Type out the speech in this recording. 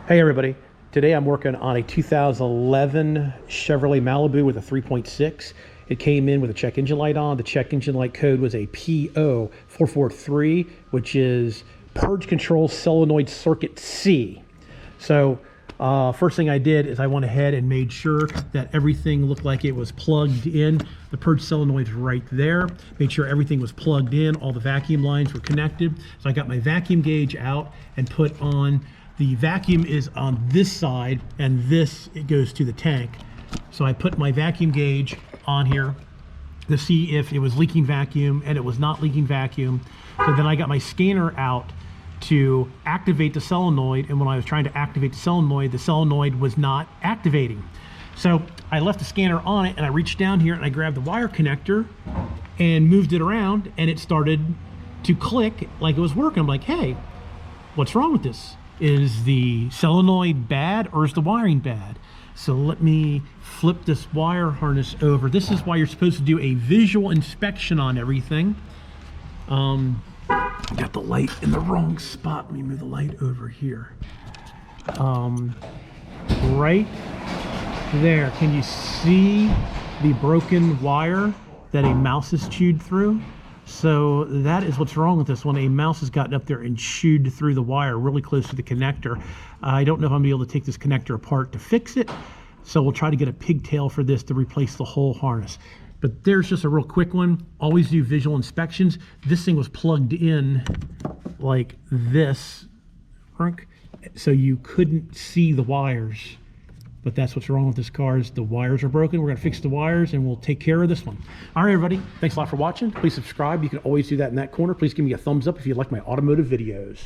Hey everybody, today I'm working on a 2011 Chevrolet Malibu with a 3.6. It came in with a check engine light on. The check engine light code was a P0443, which is purge control solenoid circuit C. So first thing I did is I went ahead and made sure that everything looked like it was plugged in. The purge solenoid's right there. Made sure everything was plugged in. All the vacuum lines were connected. So I got my vacuum gauge out and put on. The vacuum is on this side, and it goes to the tank. So I put my vacuum gauge on here to see if it was leaking vacuum, and it was not leaking vacuum. So then I got my scanner out to activate the solenoid, and when I was trying to activate the solenoid was not activating. So I left the scanner on it, and I reached down here and I grabbed the wire connector and moved it around, and it started to click like it was working. I'm like, hey, what's wrong with this? Is the solenoid bad or is the wiring bad? So let me flip this wire harness over. This is why you're supposed to do a visual inspection on everything. I got the light in the wrong spot. Let me move the light over here. Right there, can you see the broken wire that a mouse has chewed through? So that is what's wrong with this one. A mouse has gotten up there and chewed through the wire really close to the connector. I don't know if I'm gonna be able to take this connector apart to fix it. So we'll try to get a pigtail for this to replace the whole harness. But there's just a real quick one. Always do visual inspections. This thing was plugged in like this, so you couldn't see the wires. But that's what's wrong with this car, is the wires are broken. We're gonna fix the wires and we'll take care of this one. All right, everybody, thanks a lot for watching. Please subscribe. You can always do that in that corner. Please give me a thumbs up if you like my automotive videos.